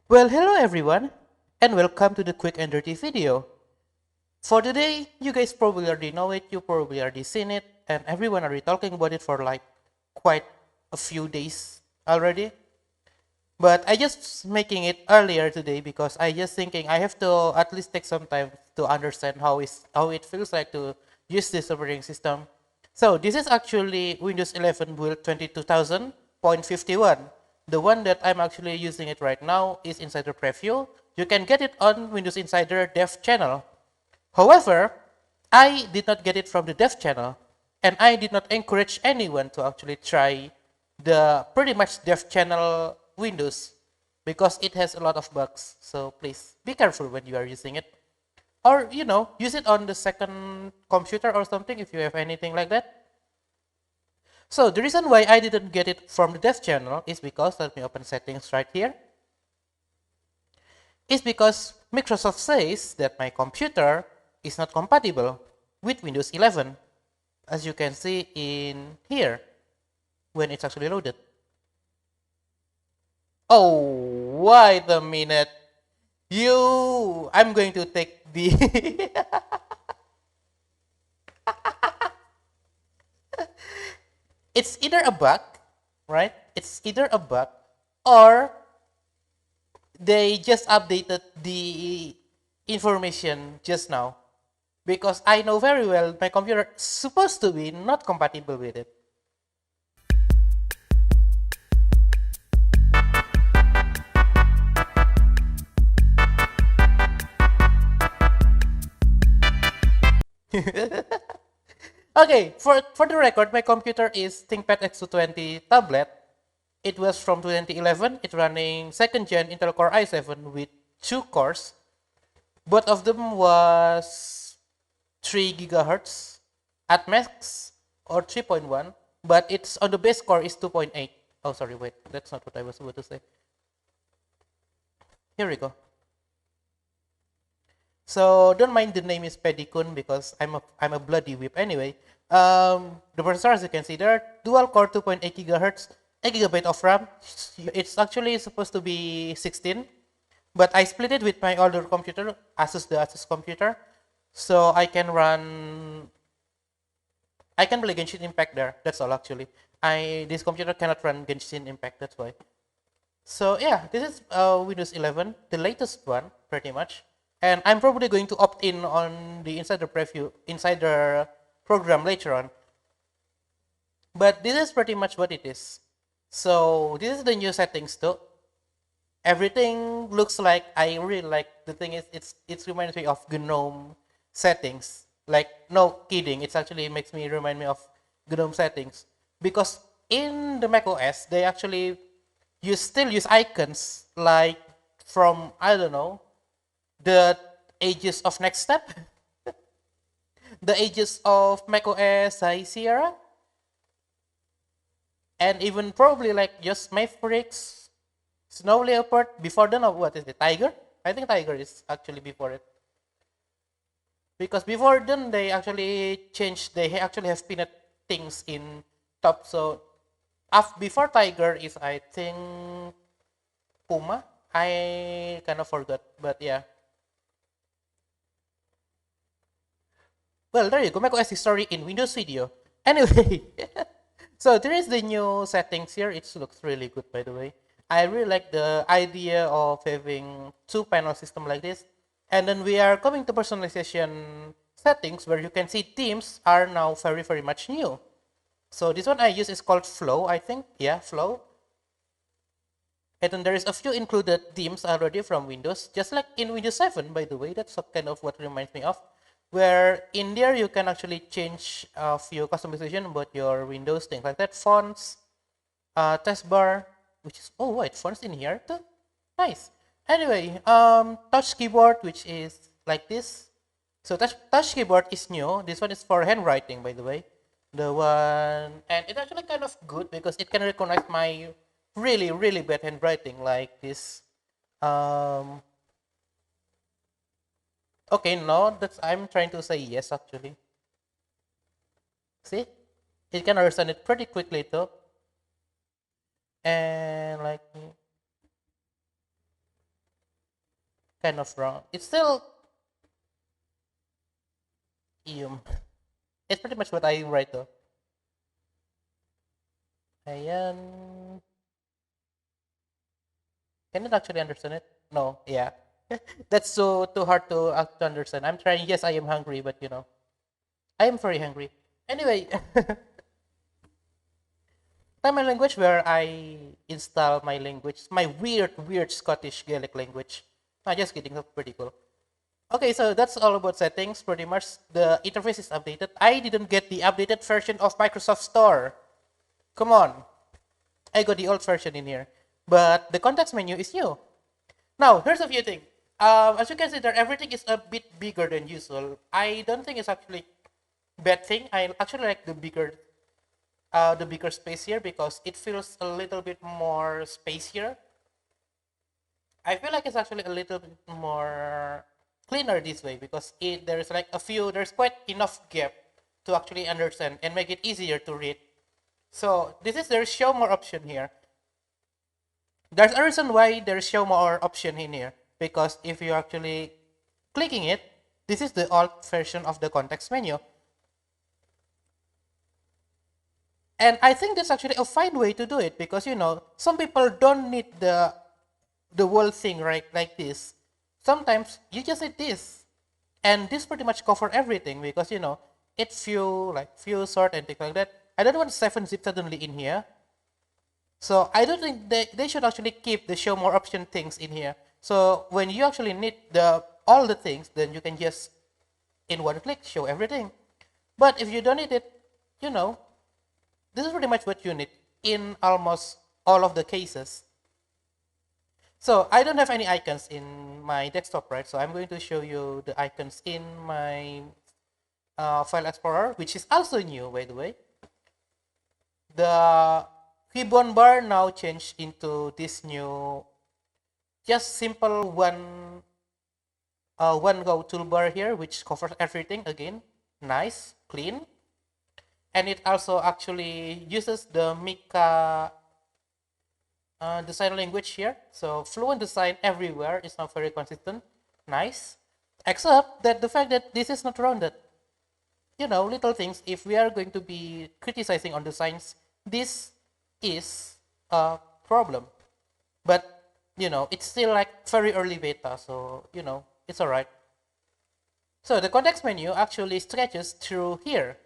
Well, hello everyone, and welcome to the quick and dirty video. For today, you guys probably already know it, you probably already seen it, and everyone already talking about it for like quite a few days already. But I just making it earlier today because I just thinking I have to at least take some time to understand how it feels like to use this operating system. So this is actually Windows 11 build 22000.51. The one that I'm actually using it right now is Insider Preview. You can get it on Windows Insider Dev channel. However, I did not get it from the dev channel, and I did not encourage anyone to actually try the pretty much dev channel Windows because it has a lot of bugs. So please be careful when you are using it. Or, use it on the second computer or something if you have anything like that. So the reason why I didn't get it from the dev channel is because, let me open settings right here, is because Microsoft says that my computer is not compatible with Windows 11, as you can see in here when it's actually loaded. Oh, wait a minute. I'm going to take the... It's either a bug, right? It's either a bug or they just updated the information just now. Because I know very well my computer is supposed to be not compatible with it. Okay, for the record, my computer is ThinkPad X220 tablet. It was from 2011. It's running 2nd gen Intel Core i7 with 2 cores. Both of them was 3 gigahertz at max or 3.1, but it's on the base core is 2.8. Oh, sorry, wait, that's not what I was about to say. Here we go. So don't mind the name is Pedicun because I'm a bloody whip anyway. The processor, as you can see there, dual core 2.8 gigahertz, 8 gigabyte of RAM. It's actually supposed to be 16, but I split it with my older computer, the Asus computer, so I can play Genshin Impact there. That's all actually. This computer cannot run Genshin Impact. That's why. So yeah, this is Windows 11, the latest one, pretty much. And I'm probably going to opt in on the insider program later on. But this is pretty much what it is. So this is the new settings too. Everything looks like I really like. The thing is, it reminds me of GNOME settings. Like no kidding, it actually makes me remind me of GNOME settings because in the Mac OS they actually you still use icons like from I don't know the ages of Next Step, the ages of Mac OS High Sierra, and even probably like just Mavericks, Snow Leopard. Before then, what is it? Tiger? I think Tiger is actually before it. Because before then, they actually changed. They actually have peanut things in top. So, before Tiger is I think Puma. I kind of forgot, but yeah. Well, there you go. macOS history in Windows Video. Anyway, so there is the new settings here. It looks really good, by the way. I really like the idea of having two panel system like this. And then we are coming to personalization settings where you can see themes are now very, very much new. So this one I use is called Flow, I think. Yeah, Flow. And then there is a few included themes already from Windows, just like in Windows 7, by the way. That's kind of what reminds me of. Where in there you can actually change a few customization about your Windows, things like that. Fonts, taskbar, which is, oh wait, fonts in here too. Nice. Anyway, touch keyboard, which is like this. So touch keyboard is new. This one is for handwriting, by the way. The one, and it's actually kind of good because it can recognize my really, really bad handwriting like this. Um, okay, no, that's, I'm trying to say yes actually. See? It can understand it pretty quickly too. And like, kind of wrong. It's still it's pretty much what I write though. Ayan. Can you actually understand it? No, yeah. That's so too hard to understand. I'm trying. Yes, I am hungry, but I am very hungry. Anyway, time my language where I install my language, my weird Scottish Gaelic language. Just kidding. That's pretty cool. Okay, so that's all about settings. Pretty much the interface is updated. I didn't get the updated version of Microsoft Store. Come on, I got the old version in here, but the context menu is new. Now, here's a few things. As you can see there, everything is a bit bigger than usual. I don't think it's actually bad thing. I actually like the bigger space here because it feels a little bit more space here. I feel like it's actually a little bit more cleaner this way because there's quite enough gap to actually understand and make it easier to read. So there's show more option here. There's a reason why there's show more option in here because if you actually clicking it, this is the alt version of the context menu. And I think that's actually a fine way to do it because some people don't need the whole thing right like this. Sometimes you just need this, and this pretty much cover everything because it's few sort and things like that. I don't want 7-zip suddenly in here, so I don't think they should actually keep the show more option things in here. So when you actually need all the things, then you can just in one click show everything. But if you don't need it, this is pretty much what you need in almost all of the cases. So I don't have any icons in my desktop, right? So I'm going to show you the icons in my File Explorer, which is also new, by the way. The ribbon bar now changed into this new, just simple one go toolbar here, which covers everything again. Nice, clean. And it also actually uses the Mika design language here. So fluent design everywhere is not very consistent. Nice. Except that the fact that this is not rounded. Little things. If we are going to be criticizing on designs, this is a problem. But, it's still like very early beta. So, it's alright. So the context menu actually stretches through here.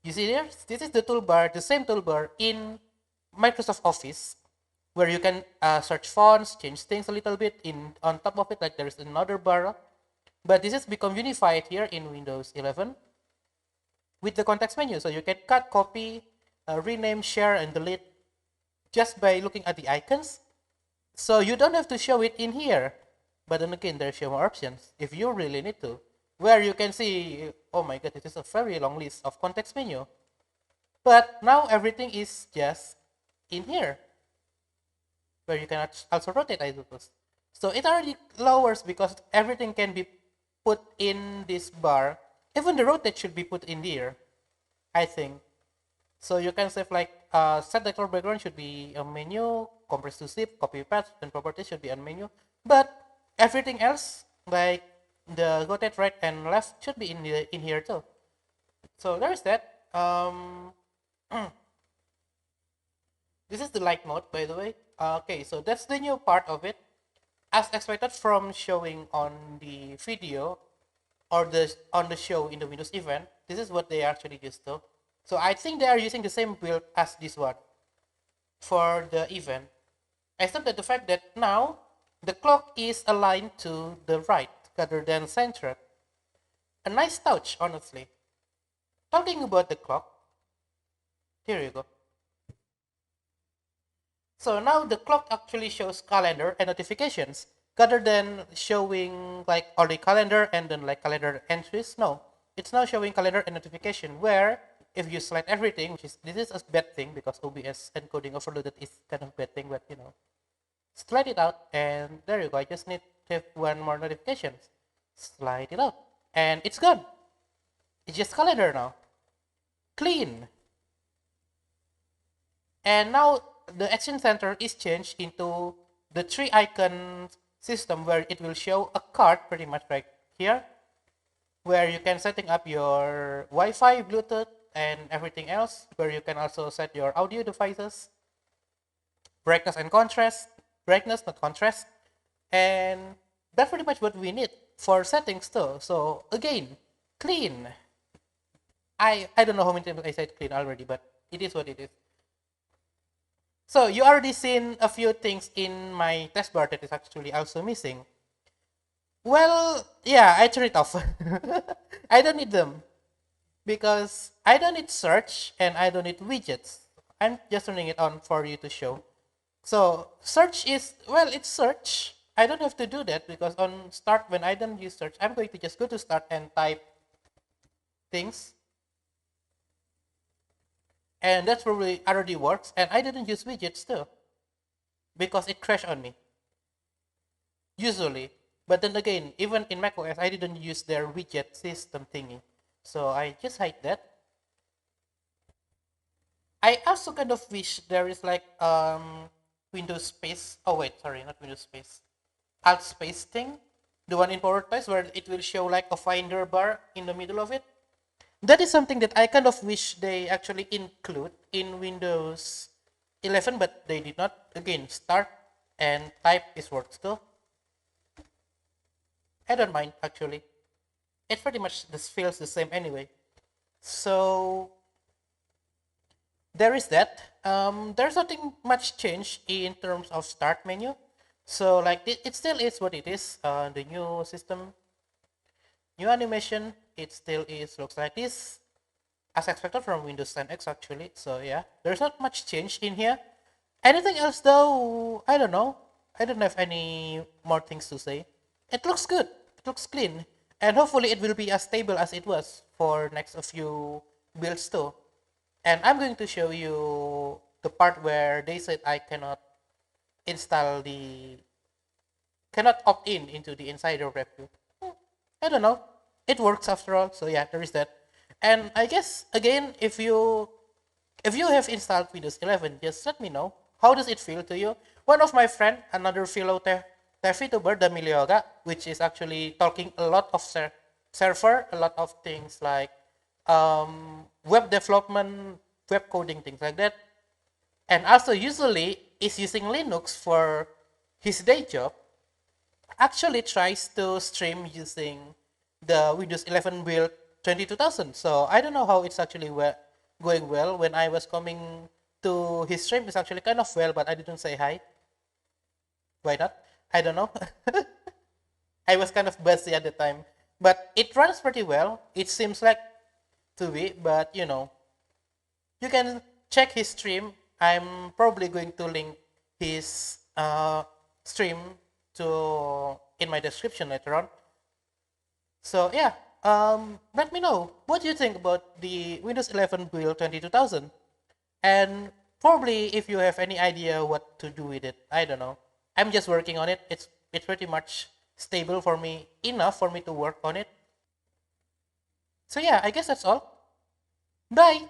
You see there? This is the toolbar, the same toolbar in Microsoft Office, where you can search fonts, change things a little bit. On top of it, like there's another bar, but this has become unified here in Windows 11 with the context menu. So you can cut, copy, rename, share, and delete just by looking at the icons. So you don't have to show it in here. But then again, there's more options if you really need to, where you can see, oh my god, this is a very long list of context menu. But now everything is just in here, where you can also rotate, I suppose. So it already lowers because everything can be put in this bar. Even the rotate should be put in here, I think. So you can save set the color background should be a menu, compress to zip, copy path, and properties should be a menu. But everything else, like the rotate right and left, should be in here too. So there is that. This is the light mode, by the way. Okay, so that's the new part of it. As expected from showing on the video or on the show in the Windows event, this is what they actually used to. So I think they are using the same build as this one for the event, except that the fact that now the clock is aligned to the right rather than centered. A nice touch, honestly. Talking about the clock, here you go. So now the clock actually shows calendar and notifications rather than showing like only calendar and then like calendar entries. No, it's now showing calendar and notification, where if you select everything, this is a bad thing because OBS encoding overloaded is kind of bad thing, but slide it out and there you go. I just need to have one more notification. Slide it out and it's gone. It's just calendar now. Clean. And now the action center is changed into the three icons system where it will show a card pretty much right here, where you can setting up your Wi-Fi, Bluetooth, and everything else, where you can also set your audio devices, brightness and contrast, brightness, not contrast, and that's pretty much what we need for settings too. So again, clean. I don't know how many times I said clean already, but it is what it is. So you already seen a few things in my test bar that is actually also missing. Well, yeah, I turn it off. I don't need them because I don't need search and I don't need widgets. I'm just turning it on for you to show. So search is, well, it's search. I don't have to do that because on start, when I don't use search, I'm going to just go to start and type things. And that's probably already works. And I didn't use widgets too because it crashed on me. Usually. But then again, even in macOS, I didn't use their widget system thingy. So I just hide that. I also kind of wish there is like Windows Space. Oh wait, sorry, not Windows Space. Alt Space thing. The one in PowerToys where it will show like a finder bar in the middle of it. That is something that I kind of wish they actually include in Windows 11, but they did not. Again, start and type is works too. I don't mind actually. It pretty much just feels the same anyway. So there is that. There's nothing much change in terms of start menu. So like it still is what it is. The new system, new animation, it still is looks like this, as expected from Windows 10X actually. So yeah, there's not much change in here. Anything else though? I don't know. I don't have any more things to say. It looks good. It looks clean, and hopefully it will be as stable as it was for next a few builds too. And I'm going to show you the part where they said I cannot install the cannot opt in into the insider review. I don't know. It works after all. So yeah, there is that. And I guess again, if you have installed Windows 11, just let me know. How does it feel to you? One of my friend, another fellow tech VTuber, Damilioga, which is actually talking a lot of server, a lot of things like web development, web coding, things like that. And also usually is using Linux for his day job. Actually tries to stream using the Windows 11 build 22000. So I don't know how it's actually going well. When I was coming to his stream, it's actually kind of well, but I didn't say hi. Why not? I don't know. I was kind of busy at the time, but it runs pretty well. It seems like to be, but you know, you can check his stream. I'm probably going to link his stream to in my description later on. So yeah, let me know what do you think about the Windows 11 build 22000, and probably if you have any idea what to do with it. I don't know. I'm just working on it. It's pretty much stable for me, enough for me to work on it. So yeah, I guess that's all. Bye.